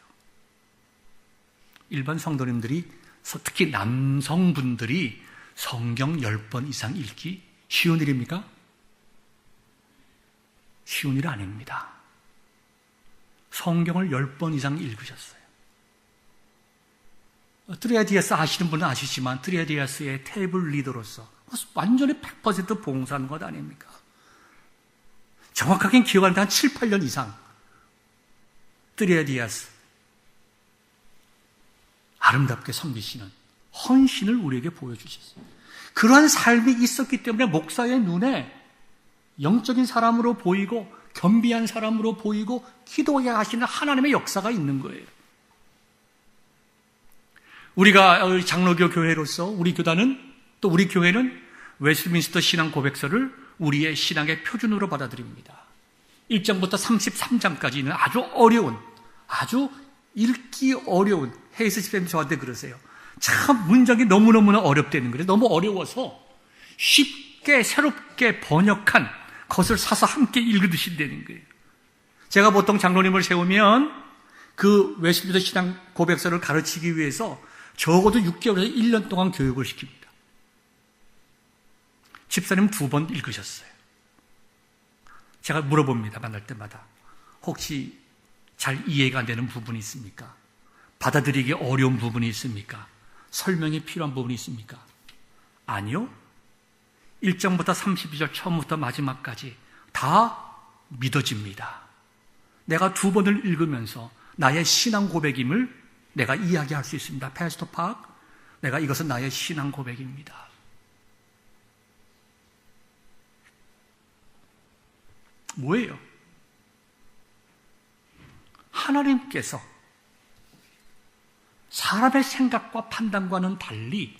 일반 성도님들이, 특히 남성분들이 성경 10번 이상 읽기 쉬운 일입니까? 쉬운 일 아닙니다. 성경을 10번 이상 읽으셨어요. 드레아디아스 아시는 분은 아시지만 드레아디아스의 테이블 리더로서 완전히 100% 봉사한 것 아닙니까? 정확하게 기억하는데 한 7, 8년 이상 드레아디아스 아름답게 섬기시는 헌신을 우리에게 보여주셨어요. 그러한 삶이 있었기 때문에 목사의 눈에 영적인 사람으로 보이고 겸비한 사람으로 보이고 기도하게 하시는 하나님의 역사가 있는 거예요. 우리가 장로교 교회로서 우리 교단은, 또 우리 교회는 웨스트민스터 신앙 고백서를 우리의 신앙의 표준으로 받아들입니다. 1장부터 33장까지 있는 아주 어려운, 아주 읽기 어려운, 헤이스 집사님 저한테 그러세요. 참 문장이 너무너무나 어렵다는 거예요. 너무 어려워서 쉽게 새롭게 번역한 것을 사서 함께 읽으신다는 거예요. 제가 보통 장로님을 세우면 그 웨스트민스터 신앙 고백서를 가르치기 위해서 적어도 6개월에서 1년 동안 교육을 시킵니다. 집사님 2번 읽으셨어요. 제가 물어봅니다. 만날 때마다. 혹시 잘 이해가 안 되는 부분이 있습니까? 받아들이기 어려운 부분이 있습니까? 설명이 필요한 부분이 있습니까? 아니요. 1장부터 32절 처음부터 마지막까지 다 믿어집니다. 내가 2번을 읽으면서 나의 신앙 고백임을 내가 이야기할 수 있습니다. 패스터 팍, 내가 이것은 나의 신앙 고백입니다. 뭐예요? 하나님께서 사람의 생각과 판단과는 달리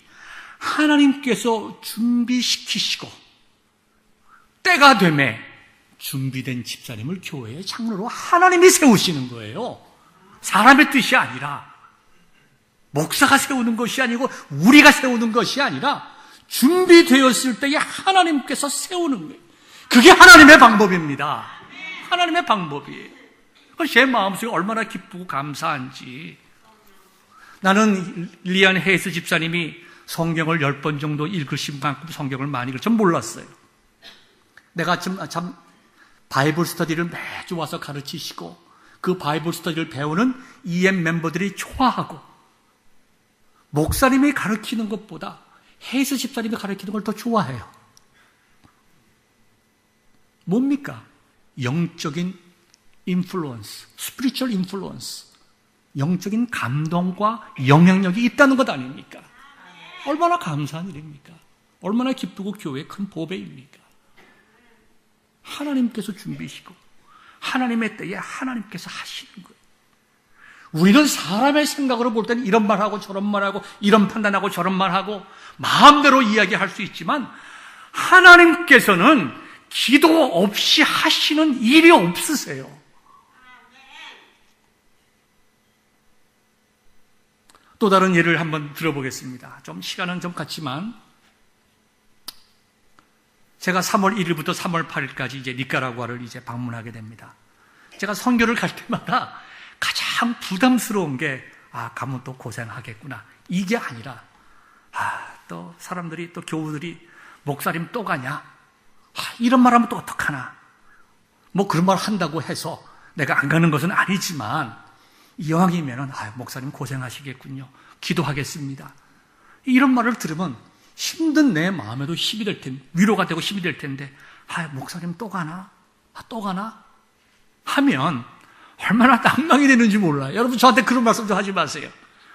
하나님께서 준비시키시고 때가 되매 준비된 집사님을 교회의 장로로 하나님이 세우시는 거예요. 사람의 뜻이 아니라, 목사가 세우는 것이 아니고 우리가 세우는 것이 아니라 준비되었을 때에 하나님께서 세우는 거예요. 그게 하나님의 방법입니다. 하나님의 방법이에요. 제 마음속에 얼마나 기쁘고 감사한지. 나는 리안 헤이스 집사님이 성경을 10번 정도 읽으신 만큼 성경을 많이 읽을 줄 몰랐어요. 내가 참 바이블 스터디를 매주 와서 가르치시고 그 바이블 스터디를 배우는 EM 멤버들이 좋아하고 목사님이 가르치는 것보다 헤이스 집사님이 가르치는 걸 더 좋아해요. 뭡니까? 영적인 인플루언스, 스피리추얼 인플루언스, 영적인 감동과 영향력이 있다는 것 아닙니까? 얼마나 감사한 일입니까? 얼마나 기쁘고 교회의 큰 보배입니까? 하나님께서 준비시고 하나님의 때에 하나님께서 하시는 거예요. 우리는 사람의 생각으로 볼 때는 이런 말하고 저런 말하고 이런 판단하고 저런 말하고 마음대로 이야기할 수 있지만 하나님께서는 기도 없이 하시는 일이 없으세요. 또 다른 예를 한번 들어보겠습니다. 좀 시간은 좀 같지만 제가 3월 1일부터 3월 8일까지 이제 니카라구아를 이제 방문하게 됩니다. 제가 선교를 갈 때마다 가장 부담스러운 게 가면 또 고생하겠구나. 이게 아니라 또 사람들이 또 교우들이 목사님 또 가냐? 이런 말 하면 또 어떡하나? 뭐 그런 말 한다고 해서 내가 안 가는 것은 아니지만 이왕이면은 목사님 고생하시겠군요. 기도하겠습니다. 이런 말을 들으면 힘든 내 마음에도 힘이 될 텐데, 위로가 되고 힘이 될 텐데, 목사님 또 가나? 또 가나? 하면 얼마나 낭망이 되는지 몰라요. 여러분 저한테 그런 말씀 좀 하지 마세요.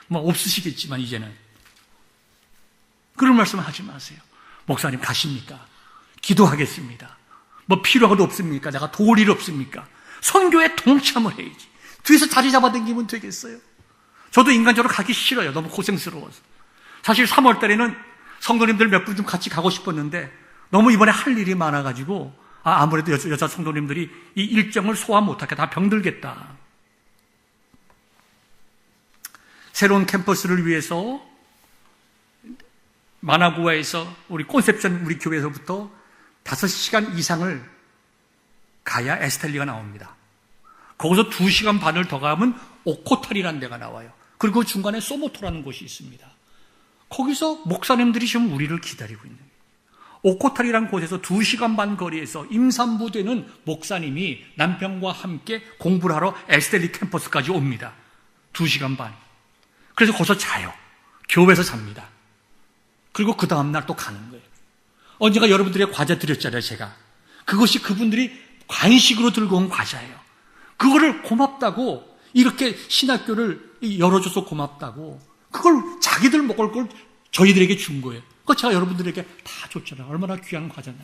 뭐 없으시겠지만 이제는 그런 말씀 하지 마세요. 목사님 가십니까? 기도하겠습니다. 뭐 필요한 것 없습니까? 내가 도울 일 없습니까? 선교에 동참을 해야지. 뒤에서 자리 잡아당기면 되겠어요? 저도 인간적으로 가기 싫어요. 너무 고생스러워서. 사실 3월 달에는 성도님들 몇 분 좀 같이 가고 싶었는데 너무 이번에 할 일이 많아가지고 아무래도 여자 성도님들이 이 일정을 소화 못하게 다 병들겠다. 새로운 캠퍼스를 위해서 마나구아에서 우리 콘셉션 우리 교회에서부터 5시간 이상을 가야 에스텔리가 나옵니다. 거기서 2시간 반을 더 가면 오코탈이라는 데가 나와요. 그리고 중간에 소모토라는 곳이 있습니다. 거기서 목사님들이 지금 우리를 기다리고 있는 거예요. 오코탈이라는 곳에서 2시간 반 거리에서 임산부 되는 목사님이 남편과 함께 공부를 하러 에스텔리 캠퍼스까지 옵니다. 2시간 반. 그래서 거기서 자요. 교회에서 잡니다. 그리고 그 다음날 또 가는 거예요. 언젠가 여러분들에게 과자 드렸잖아요, 제가. 그것이 그분들이 관식으로 들고 온 과자예요. 그거를 고맙다고, 이렇게 신학교를 열어줘서 고맙다고, 그걸 자기들 먹을 걸 저희들에게 준 거예요. 그거 제가 여러분들에게 다 줬잖아요. 얼마나 귀한 과자냐.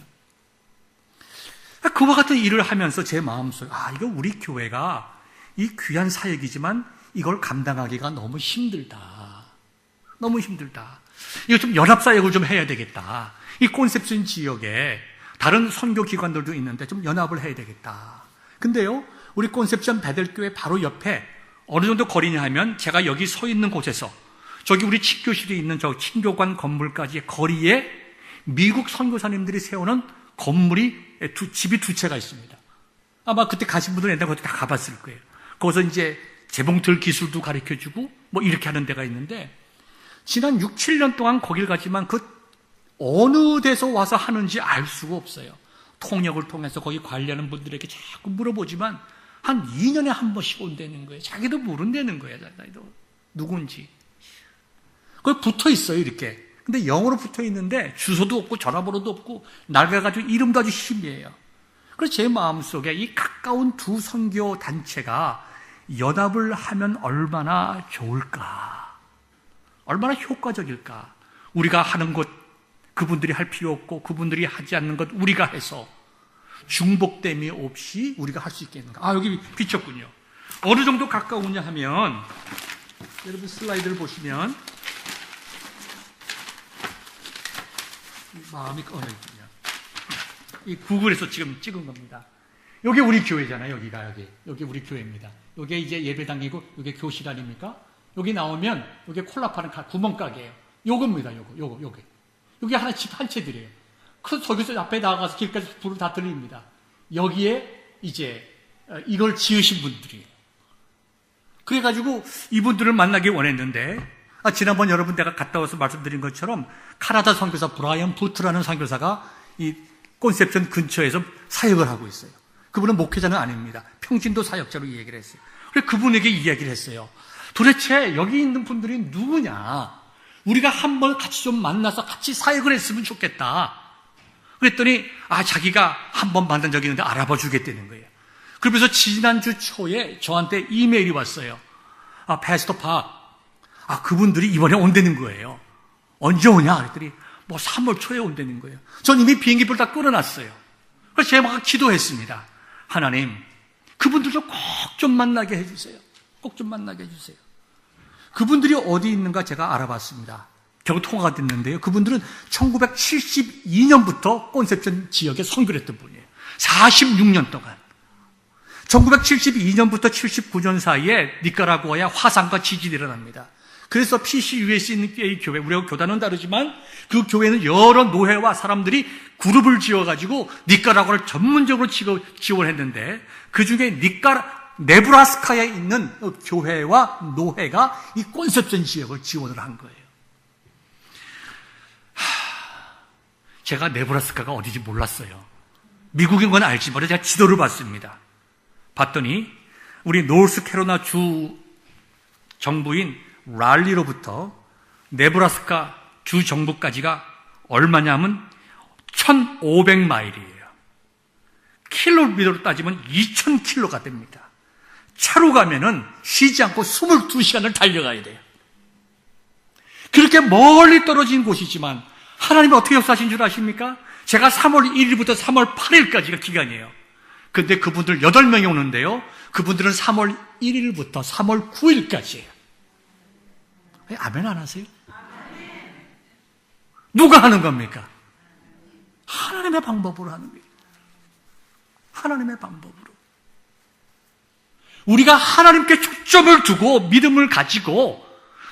그와 같은 일을 하면서 제 마음속에, 이거 우리 교회가 이 귀한 사역이지만 이걸 감당하기가 너무 힘들다. 너무 힘들다. 이거 좀 연합사역을 좀 해야 되겠다. 이 콘셉션 지역에 다른 선교기관들도 있는데 좀 연합을 해야 되겠다. 근데요, 우리 콘셉션 베델교회 바로 옆에 어느 정도 거리냐 하면 제가 여기 서 있는 곳에서 저기 우리 친교실이 있는 저 친교관 건물까지의 거리에 미국 선교사님들이 세우는 건물이 집이 2채가 있습니다. 아마 그때 가신 분들은 옛날에 거기 다 가봤을 거예요. 거기서 이제 재봉틀 기술도 가르쳐주고 뭐 이렇게 하는 데가 있는데 지난 6, 7년 동안 거길 가지만 그 어느 데서 와서 하는지 알 수가 없어요. 통역을 통해서 거기 관리하는 분들에게 자꾸 물어보지만 한 2년에 한 번씩 온다는 거예요. 자기도 모른다는 거예요. 자기도 누군지. 거기 붙어 있어요, 이렇게. 근데 영어로 붙어 있는데 주소도 없고 전화번호도 없고 낡아가지고 이름도 아주 희미해요. 그래서 제 마음속에 이 가까운 두 선교 단체가 연합을 하면 얼마나 좋을까? 얼마나 효과적일까? 우리가 하는 것 그분들이 할 필요 없고 그분들이 하지 않는 것 우리가 해서 중복됨이 없이 우리가 할 수 있겠는가? 여기 비쳤군요. 어느 정도 가까우냐 하면 여러분 슬라이드를 보시면 마음이 꺼내있군요. 이 구글에서 지금 찍은 겁니다. 여기 우리 교회잖아요. 여기 우리 교회입니다. 여기 이제 예배당이고 여기 교실 아닙니까? 여기 나오면 여기 콜라 파는 구멍가게예요. 요겁니다. 요거. 여기 하나 집 한 채 드려요. 그래서 저기서 앞에 나가서 길까지 불을 다 들립니다. 여기에 이제 이걸 지으신 분들이에요. 그래가지고 이분들을 만나기 원했는데 지난번 여러분 내가 갔다 와서 말씀드린 것처럼 카나다 선교사 브라이언 부트라는 선교사가 이 콘셉션 근처에서 사역을 하고 있어요. 그분은 목회자는 아닙니다. 평신도 사역자로 이 얘기를 했어요. 그래서 그분에게 이야기를 했어요. 도대체 여기 있는 분들이 누구냐? 우리가 한번 같이 좀 만나서 같이 사역을 했으면 좋겠다. 그랬더니 자기가 한번 만난 적이 있는데 알아봐 주겠다는 거예요. 그러면서 지난주 초에 저한테 이메일이 왔어요. 패스터 파, 그분들이 이번에 온다는 거예요. 언제 오냐? 그랬더니 3월 초에 온다는 거예요. 전 이미 비행기표를 다 끊어놨어요. 그래서 제가 막 기도했습니다. 하나님, 그분들도 꼭 좀 만나게 해주세요. 꼭 좀 만나게 해주세요. 그분들이 어디 있는가 제가 알아봤습니다. 결국 통화가 됐는데요. 그분들은 1972년부터 콘셉션 지역에 선교를 했던 분이에요. 46년 동안. 1972년부터 79년 사이에 니카라구아에 화산과 지진이 일어납니다. 그래서 PCUS의 교회, 우리하고 교단은 다르지만 그 교회는 여러 노회와 사람들이 그룹을 지어가지고 니카라구아를 전문적으로 지원했는데 그 중에 네브라스카에 있는 교회와 노회가 이 콘셉션 지역을 지원을 한 거예요. 제가 네브라스카가 어디지 몰랐어요. 미국인 건 알지만 제가 지도를 봤습니다. 봤더니 우리 노스캐로나 주 정부인 랄리로부터 네브라스카 주 정부까지가 얼마냐면 1,500마일이에요. 킬로미터로 따지면 2,000킬로가 됩니다. 차로 가면은 쉬지 않고 22시간을 달려가야 돼요. 그렇게 멀리 떨어진 곳이지만 하나님이 어떻게 역사하신 줄 아십니까? 제가 3월 1일부터 3월 8일까지가 기간이에요. 근데 그분들 8명이 오는데요. 그분들은 3월 1일부터 3월 9일까지예요. 왜 아멘 안 하세요? 누가 하는 겁니까? 하나님의 방법으로 하는 거예요. 하나님의 방법으로. 우리가 하나님께 초점을 두고 믿음을 가지고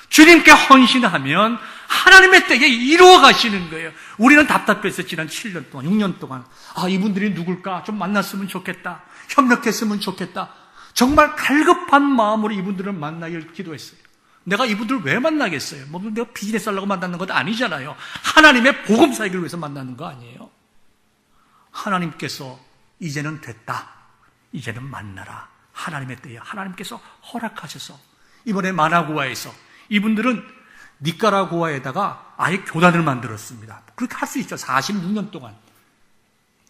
주님께 헌신하면 하나님의 때에 이루어 가시는 거예요. 우리는 답답해서 지난 7년 동안, 6년 동안 이분들이 누굴까? 좀 만났으면 좋겠다. 협력했으면 좋겠다. 정말 갈급한 마음으로 이분들을 만나길 기도했어요. 내가 이분들을 왜 만나겠어요? 내가 비즈니스 하려고 만나는 것 아니잖아요. 하나님의 복음 사역을 위해서 만나는 거 아니에요. 하나님께서 이제는 됐다. 이제는 만나라. 하나님의 때에 하나님께서 허락하셔서 이번에 마나구아에서 이분들은 니카라구아에다가 아예 교단을 만들었습니다. 그렇게 할 수 있죠. 46년 동안.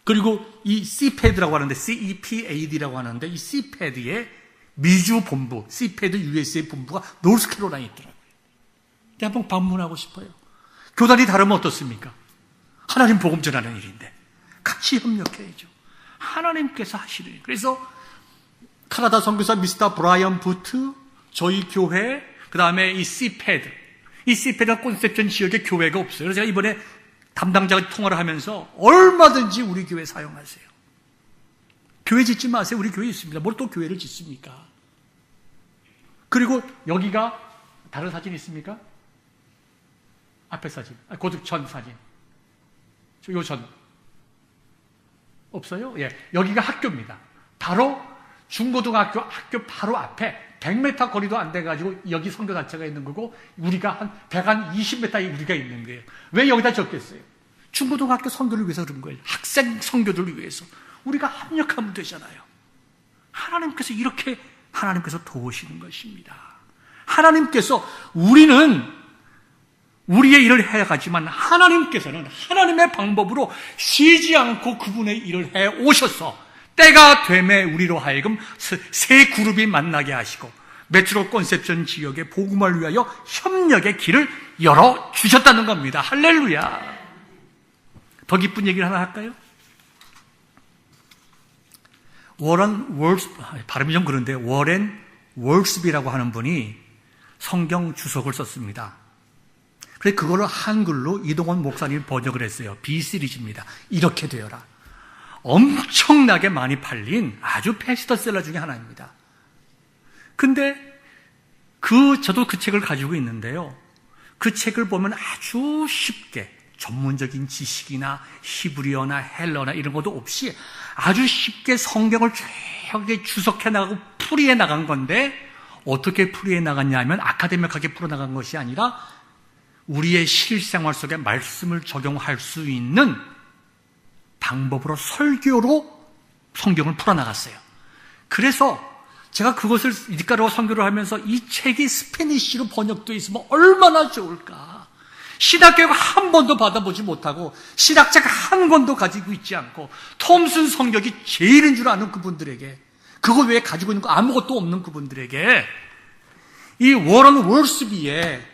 그리고 이 CPAD라고 하는데 CEPAD라고 하는데 이 CPAD의 미주 본부, CPAD USA 본부가 노스캐롤라인에 있더라고요. 근데 한번 방문하고 싶어요. 교단이 다르면 어떻습니까? 하나님 복음 전하는 일인데 같이 협력해야죠. 하나님께서 하시는 일. 그래서 카나다 선교사 미스터 브라이언 부트, 저희 교회, 그 다음에 이 CPAD. 이 CPAD가 콘셉션 지역에 교회가 없어요. 그래서 제가 이번에 담당자가 통화를 하면서 얼마든지 우리 교회 사용하세요. 교회 짓지 마세요. 우리 교회 있습니다. 뭘 또 교회를 짓습니까? 그리고 여기가 다른 사진 있습니까? 앞에 사진. 전 사진. 요 전. 없어요? 예. 여기가 학교입니다. 바로 중고등학교 학교 바로 앞에 100m 거리도 안 돼가지고 여기 성교 자체가 있는 거고 우리가 한 120m에 우리가 있는 거예요. 왜 여기다 적겠어요? 중고등학교 성교를 위해서 그런 거예요. 학생 성교들을 위해서. 우리가 합력하면 되잖아요. 하나님께서 이렇게 하나님께서 도우시는 것입니다. 하나님께서 우리는 우리의 일을 해가지만 하나님께서는 하나님의 방법으로 쉬지 않고 그분의 일을 해 오셔서 때가 되매 우리로 하여금 세 그룹이 만나게 하시고 메트로 컨셉션 지역의 복음을 위하여 협력의 길을 열어주셨다는 겁니다. 할렐루야. 더 기쁜 얘기를 하나 할까요? 발음이 좀 그런데 워렌 월스비라고 하는 분이 성경 주석을 썼습니다. 그래서 그거를 한글로 이동원 목사님이 번역을 했어요. 비시리즈입니다. 이렇게 되어라. 엄청나게 많이 팔린 아주 베스트셀러 중에 하나입니다. 근데 저도 그 책을 가지고 있는데요. 그 책을 보면 아주 쉽게 전문적인 지식이나 히브리어나 헬러나 이런 것도 없이 아주 쉽게 성경을 쫙 주석해 나가고 풀이해 나간 건데 어떻게 풀이해 나갔냐 하면 아카데믹하게 풀어나간 것이 아니라 우리의 실생활 속에 말씀을 적용할 수 있는 방법으로 설교로 성경을 풀어나갔어요. 그래서 제가 그것을 밀가루와 선교를 하면서 이 책이 스페니쉬로 번역되어 있으면 얼마나 좋을까. 신학교육 한 번도 받아보지 못하고 신학책 한 권도 가지고 있지 않고 톰슨 성격이 제일인 줄 아는 그분들에게, 그거 외에 가지고 있는 거 아무것도 없는 그분들에게 이 워런 월스비의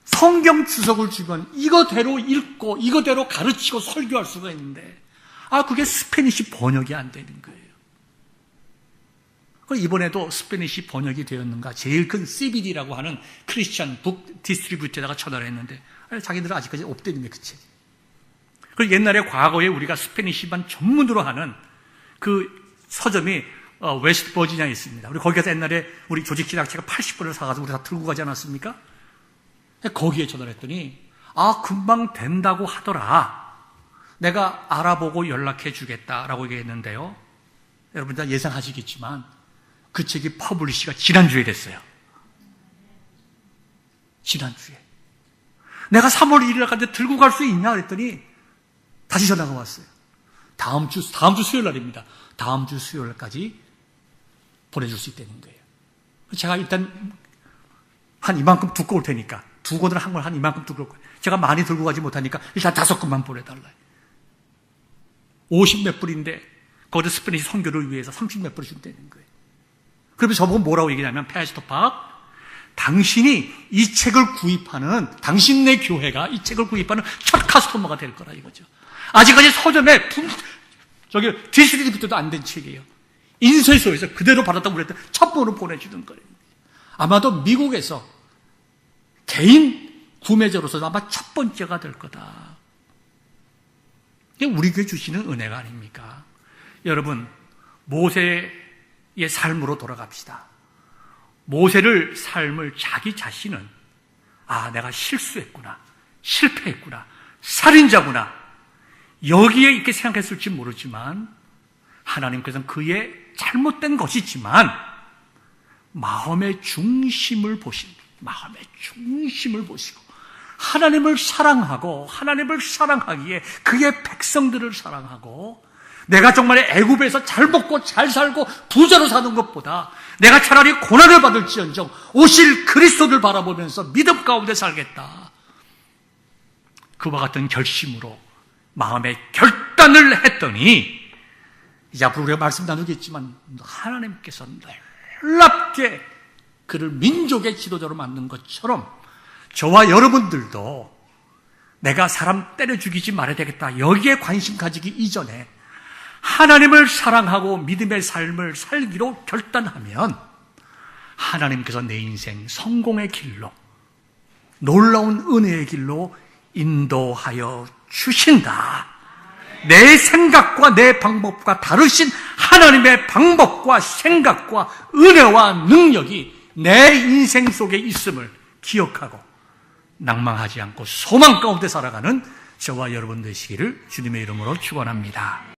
성경 주석을 주면 이거대로 읽고 이거대로 가르치고 설교할 수가 있는데 그게 스페니쉬 번역이 안 되는 거예요. 이번에도 스페니쉬 번역이 되었는가 제일 큰 CBD라고 하는 크리스천 북 디스트리뷰터에다가 전화를 했는데 자기들은 아직까지 없대는 거예요, 그 책이. 그리고 옛날에 과거에 우리가 스페니쉬만 전문으로 하는 그 서점이 웨스트 버지니아에 있습니다. 우리 거기 가서 옛날에 우리 조직 신학책을 80권을 사가지고 우리 다 들고 가지 않았습니까? 거기에 전화를 했더니 금방 된다고 하더라. 내가 알아보고 연락해 주겠다라고 얘기했는데요. 여러분 다 예상하시겠지만 그 책이 퍼블리시가 지난주에 됐어요. 지난주에. 내가 3월 1일 날까지 들고 갈 수 있냐 그랬더니 다시 전화가 왔어요. 다음 주 수요일 날입니다. 다음 주 수요일 날까지 보내줄 수 있다는 거예요. 제가 일단 한 이만큼 두꺼울 테니까 2권을 한 권 한 이만큼 두꺼울 거예요. 제가 많이 들고 가지 못하니까 일단 5권만 보내달라요. 50몇 불인데 거기서 스페니쉬 선교를 위해서 30몇 불을 준다는 거예요. 그러면 저보고 뭐라고 얘기하냐면 패스터 박, 당신이 이 책을 구입하는, 당신네 교회가 이 책을 구입하는 첫 카스터머가 될 거라 이거죠. 아직까지 서점에 디스트리뷰터도 안 된 책이에요. 인쇄소에서 그대로 받았다고 그랬더니 첫 번으로 보내주는 거예요. 아마도 미국에서 개인 구매자로서 아마 첫 번째가 될 거다. 이게 우리 교회 주시는 은혜가 아닙니까? 여러분, 모세의 삶으로 돌아갑시다. 모세를 삶을 자기 자신은 내가 실수했구나, 실패했구나, 살인자구나, 여기에 이렇게 생각했을지 모르지만 하나님께서는 그의 잘못된 것이지만 마음의 중심을 보시고 하나님을 사랑하고 하나님을 사랑하기에 그의 백성들을 사랑하고 내가 정말 애굽에서 잘 먹고 잘 살고 부자로 사는 것보다 내가 차라리 고난을 받을지언정 오실 그리스도를 바라보면서 믿음 가운데 살겠다. 그와 같은 결심으로 마음의 결단을 했더니 이제 앞으로 우리가 말씀 나누겠지만 하나님께서 놀랍게 그를 민족의 지도자로 만든 것처럼 저와 여러분들도 내가 사람 때려 죽이지 말아야 되겠다, 여기에 관심 가지기 이전에 하나님을 사랑하고 믿음의 삶을 살기로 결단하면 하나님께서 내 인생 성공의 길로, 놀라운 은혜의 길로 인도하여 주신다. 내 생각과 내 방법과 다르신 하나님의 방법과 생각과 은혜와 능력이 내 인생 속에 있음을 기억하고 낭망하지 않고 소망 가운데 살아가는 저와 여러분 되시기를 주님의 이름으로 축원합니다.